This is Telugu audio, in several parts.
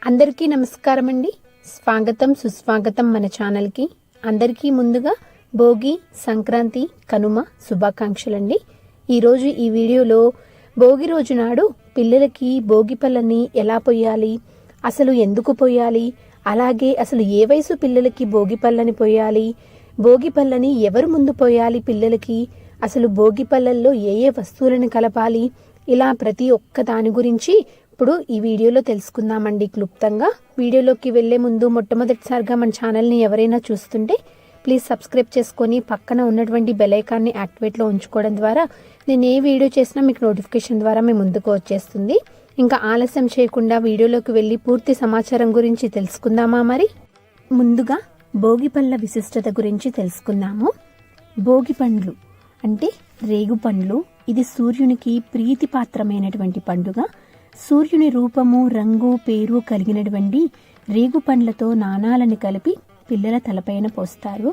అందరికీ నమస్కారం అండి. స్వాగతం సుస్వాగతం మన ఛానల్కి. అందరికీ ముందుగా భోగి, సంక్రాంతి, కనుమ శుభాకాంక్షలండి. ఈరోజు ఈ వీడియోలో భోగి రోజు నాడు పిల్లలకి భోగి పళ్ళని ఎలా పొయ్యాలి, అసలు ఎందుకు పొయ్యాలి, అలాగే అసలు ఏ వయసు పిల్లలకి భోగి పళ్ళని పొయ్యాలి, భోగి పళ్ళని ఎవరు ముందు పొయ్యాలి పిల్లలకి, అసలు భోగి పళ్ళల్లో ఏ ఏ వస్తువులను కలపాలి, ఇలా ప్రతి ఒక్క దాని గురించి ఇప్పుడు ఈ వీడియోలో తెలుసుకుందామండి క్లుప్తంగా. వీడియోలోకి వెళ్లే ముందు మొట్టమొదటిసారిగా మన ఛానల్ని ఎవరైనా చూస్తుంటే ప్లీజ్ సబ్స్క్రైబ్ చేసుకొని పక్కన ఉన్నటువంటి బెల్ ఐకాన్ని యాక్టివేట్లో ఉంచుకోవడం ద్వారా నేను ఏ వీడియో చేసినా మీకు నోటిఫికేషన్ ద్వారా మీ ముందుకు వచ్చేస్తుంది. ఇంకా ఆలస్యం చేయకుండా వీడియోలోకి వెళ్ళి పూర్తి సమాచారం గురించి తెలుసుకుందామా. మరి ముందుగా భోగి పళ్ళ విశిష్టత గురించి తెలుసుకుందాము. భోగి పండ్లు అంటే రేగు పండ్లు. ఇది సూర్యునికి ప్రీతిపాత్రమైనటువంటి పండుగ. సూర్యుని రూపము, రంగు, పేరు కలిగినటువంటి రేగు పండ్లతో నాణాలను కలిపి పిల్లల తలపైన పోస్తారు.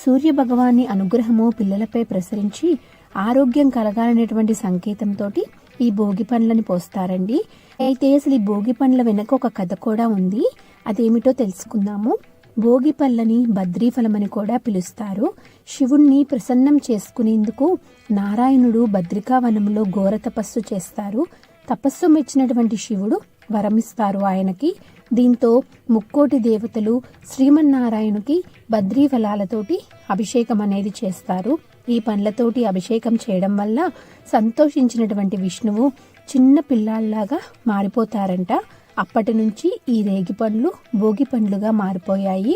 సూర్య భగవాని అనుగ్రహము పిల్లలపై ప్రసరించి ఆరోగ్యం కలగాలనేటువంటి సంకేతంతో ఈ భోగి పండ్లని పోస్తారండి. అయితే అసలు ఈ భోగి పండ్ల వెనక ఒక కథ కూడా ఉంది. అదేమిటో తెలుసుకుందాము. భోగి పళ్ళని బద్రీఫలమని కూడా పిలుస్తారు. శివుణ్ణి ప్రసన్నం చేసుకునేందుకు నారాయణుడు బద్రికావనంలో ఘోర తపస్సు చేస్తారు. తపస్సు మెచ్చినటువంటి శివుడు వరమిస్తారు ఆయనకి. దీంతో ముక్కోటి దేవతలు శ్రీమన్నారాయణుకి బద్రీ ఫలాలతోటి అభిషేకం అనేది చేస్తారు. ఈ పండ్లతోటి అభిషేకం చేయడం వల్ల సంతోషించినటువంటి విష్ణువు చిన్న పిల్లాళ్లాగా మారిపోతారంట. అప్పటి నుంచి ఈ రేగి పండ్లు భోగి పండ్లుగా మారిపోయాయి.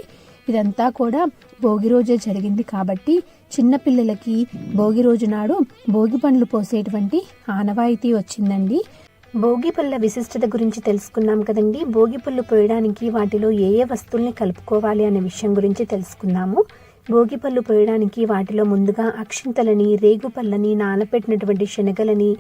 ఇదంతా కూడా భోగి రోజే జరిగింది కాబట్టి చిన్నపిల్లలకి భోగి రోజు నాడు భోగి పండ్లు పోసేటువంటి ఆనవాయితీ వచ్చిందండి. భోగి పళ్ళ విశిష్టత గురించి తెలుసుకున్నాం కదండి. భోగి పళ్ళు పోయడానికి వాటిలో ఏ ఏ వస్తువుల్ని కలుపుకోవాలి అనే విషయం గురించి తెలుసుకుందాము. భోగి పళ్ళు పోయడానికి వాటిలో ముందుగా అక్షింతలని, రేగు పళ్ళని, నానపెట్టినటువంటి శనగలని,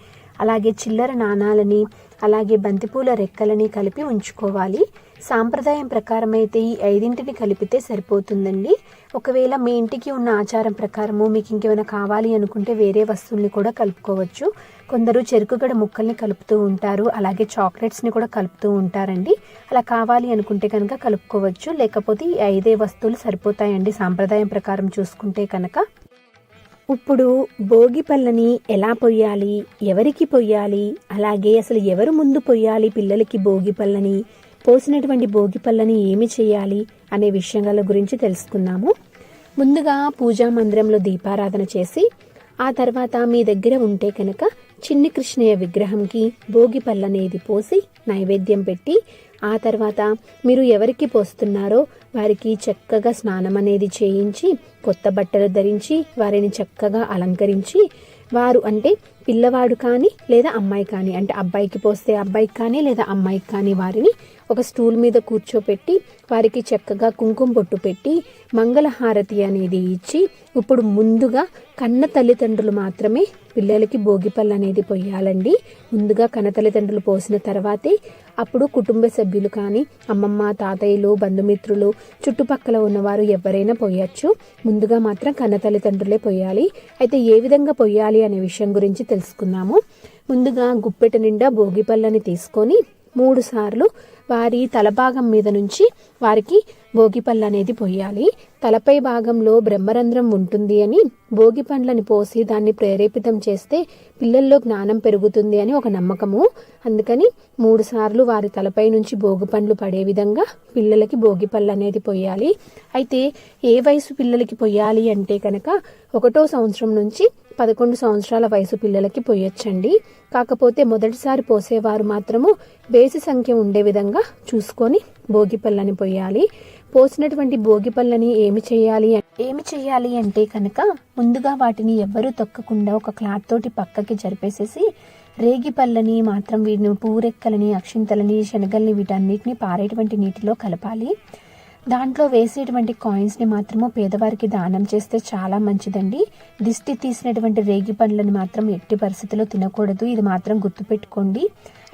అలాగే చిల్లర నాణాలని, అలాగే బంతిపూల రెక్కలని కలిపి ఉంచుకోవాలి. సాంప్రదాయం ప్రకారం అయితే ఈ 5 కలిపితే సరిపోతుందండి. ఒకవేళ మీ ఇంటికి ఉన్న ఆచారం ప్రకారము మీకు ఇంకేమైనా కావాలి అనుకుంటే వేరే వస్తువుల్ని కూడా కలుపుకోవచ్చు. కొందరు చెరుకుగడ ముక్కల్ని కలుపుతూ ఉంటారు, అలాగే చాక్లెట్స్ని కూడా కలుపుతూ ఉంటారండి. అలా కావాలి అనుకుంటే కనుక కలుపుకోవచ్చు, లేకపోతే ఈ 5 వస్తువులు సరిపోతాయండి సాంప్రదాయం ప్రకారం చూసుకుంటే కనుక. ఇప్పుడు భోగి పళ్ళని ఎలా పొయ్యాలి, ఎవరికి పొయ్యాలి, అలాగే అసలు ఎవరు ముందు పొయ్యాలి పిల్లలకి భోగి పళ్ళని, పోసినటువంటి భోగి పళ్ళని ఏమి చేయాలి అనే విషయాల గురించి తెలుసుకుందాము. ముందుగా పూజా మందిరంలో దీపారాధన చేసి ఆ తర్వాత మీ దగ్గర ఉంటే కనుక చిన్ని కృష్ణయ్య విగ్రహంకి భోగి పళ్ళనేది పోసి నైవేద్యం పెట్టి ఆ తర్వాత మీరు ఎవరికి పోస్తున్నారో వారికి చక్కగా స్నానం అనేది చేయించి కొత్త బట్టలు ధరించి వారిని చక్కగా అలంకరించి, వారు అంటే పిల్లవాడు కానీ లేదా అమ్మాయి కానీ, అంటే అబ్బాయికి పోస్తే అబ్బాయికి కానీ లేదా అమ్మాయికి కానీ వారిని ఒక స్టూల్ మీద కూర్చోపెట్టి వారికి చక్కగా కుంకుమ బొట్టు పెట్టి మంగళహారతి అనేది ఇచ్చి, ఇప్పుడు ముందుగా కన్న తల్లిదండ్రులు మాత్రమే పిల్లలకి భోగి పళ్ళు అనేది పొయ్యాలండి. ముందుగా కన్న తల్లిదండ్రులు పోసిన తర్వాతే అప్పుడు కుటుంబ సభ్యులు కానీ అమ్మమ్మ, తాతయ్యలు, బంధుమిత్రులు, చుట్టుపక్కల ఉన్నవారు ఎవరైనా పొయ్యొచ్చు. ముందుగా మాత్రం కన్న తల్లిదండ్రులే పొయ్యాలి. అయితే ఏ విధంగా పొయ్యాలి అనే విషయం గురించి తెలుసుకుందాము. ముందుగా గుప్పెట నిండా భోగి పళ్ళని తీసుకొని 3 సార్లు వారి తలభాగం మీద నుంచి వారికి భోగి పళ్ళు అనేది పొయ్యాలి. తలపై భాగంలో బ్రహ్మరంధ్రం ఉంటుంది అని భోగి పండ్లని పోసి దాన్ని ప్రేరేపితం చేస్తే పిల్లల్లో జ్ఞానం పెరుగుతుంది అని ఒక నమ్మకము. అందుకని 3 సార్లు వారి తలపై నుంచి భోగి పండ్లు పడే విధంగా పిల్లలకి భోగి పళ్ళు అనేది పొయ్యాలి. అయితే ఏ వయసు పిల్లలకి పొయ్యాలి అంటే కనుక 1వ సంవత్సరం నుంచి 11 సంవత్సరాల వయసు పిల్లలకి పొయ్యొచ్చండి. కాకపోతే మొదటిసారి పోసేవారు మాత్రము బేసి సంఖ్య ఉండే విధంగా చూసుకొని భోగి పళ్ళని పొయ్యాలి. పోసినటువంటి భోగి పళ్ళని ఏమి చేయాలి అంటే కనుక ముందుగా వాటిని ఎవ్వరూ తొక్కకుండా ఒక క్లాత్ తోటి పక్కకి జరిపేసేసి రేగి పళ్ళని మాత్రం వీటిని పూరెక్కలని, అక్షింతలని, శనగల్ని వీటన్నిటిని పారేటువంటి నీటిలో కలపాలి. దాంట్లో వేసేటువంటి కాయిన్స్ని మాత్రము పేదవారికి దానం చేస్తే చాలా మంచిదండి. దిష్టి తీసినటువంటి రేగి పండ్లను మాత్రం ఎట్టి పరిస్థితుల్లో తినకూడదు, ఇది మాత్రం గుర్తుపెట్టుకోండి.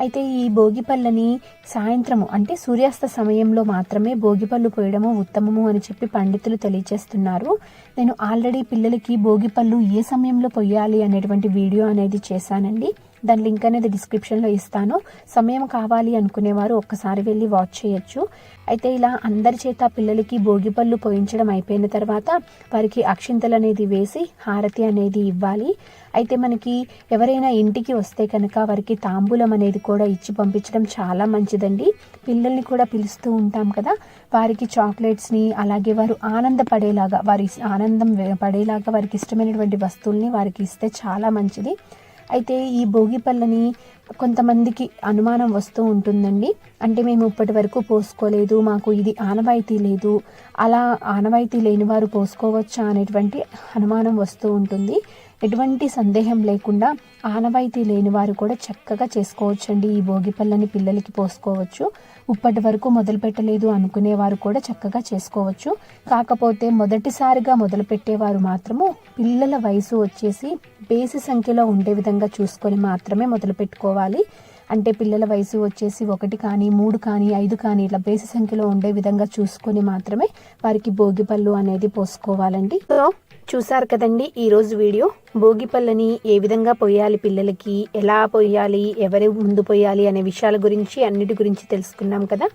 అయితే ఈ భోగి పళ్ళని సాయంత్రము అంటే సూర్యాస్త సమయంలో మాత్రమే భోగి పళ్ళు పోయడము ఉత్తమము అని చెప్పి పండితులు తెలియజేస్తున్నారు. నేను ఆల్రెడీ పిల్లలకి భోగి పళ్ళు ఏ సమయంలో పొయ్యాలి అనేటువంటి వీడియో అనేది చేశానండి. దాని లింక్ అనేది డిస్క్రిప్షన్లో ఇస్తాను. సమయం కావాలి అనుకునేవారు ఒక్కసారి వెళ్ళి వాచ్ చేయొచ్చు. అయితే ఇలా అందరి చేత పిల్లలకి భోగిపళ్ళు పోయించడం అయిపోయిన తర్వాత వారికి అక్షింతలు అనేది వేసి హారతి అనేది ఇవ్వాలి. అయితే మనకి ఎవరైనా ఇంటికి వస్తే కనుక వారికి తాంబూలం అనేది కూడా ఇచ్చి పంపించడం చాలా మంచిదండి. పిల్లల్ని కూడా పిలుస్తూ ఉంటాం కదా, వారికి చాక్లెట్స్ని, అలాగే వారు ఆనందపడేలాగా, వారి ఆనందం పడేలాగా వారికి ఇష్టమైనటువంటి వస్తువుల్ని వారికి ఇస్తే చాలా మంచిది. అయితే ఈ భోగి పళ్ళని కొంతమందికి అనుమానం వస్తూ ఉంటుందండి. అంటే మేము ఇప్పటి వరకు పోసుకోలేదు, మాకు ఇది ఆనవాయితీ లేదు, అలా ఆనవాయితీ లేని వారు పోసుకోవచ్చా అనేటువంటి అనుమానం వస్తూ ఉంటుంది. ఎటువంటి సందేహం లేకుండా ఆనవాయితీ లేని వారు కూడా చక్కగా చేసుకోవచ్చండి. ఈ భోగి పళ్ళని పిల్లలకి పోసుకోవచ్చు. ఇప్పటి వరకు మొదలు పెట్టలేదు అనుకునేవారు కూడా చక్కగా చేసుకోవచ్చు. కాకపోతే మొదటిసారిగా మొదలు పెట్టేవారు మాత్రము పిల్లల వయసు వచ్చేసి బేసి సంఖ్యలో ఉండే విధంగా చూసుకొని మాత్రమే మొదలు పెట్టుకోవాలి. అంటే పిల్లల వయసు వచ్చేసి 1 కానీ 3 కానీ 5 కానీ ఇలా బేసి సంఖ్యలో ఉండే విధంగా చూసుకొని మాత్రమే వారికి భోగి పళ్ళు అనేది పోసుకోవాలండి. సో చూసారు కదండి ఈరోజు వీడియో. భోగి పళ్ళని ఏ విధంగా పోయాలి, పిల్లలకి ఎలా పోయాలి, ఎవరి ముందు పోయాలి అనే విషయాల గురించి అన్నిటి గురించి తెలుసుకున్నాం కదా.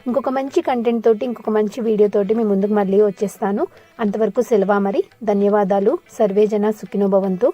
ఇంకొక మంచి కంటెంట్ తోటి, ఇంకొక మంచి వీడియో తోటి మీ ముందుకు మళ్ళీ వచ్చేస్తాను. అంతవరకు సెలవా మరి. ధన్యవాదాలు. సర్వేజన సుఖినో భవంతు.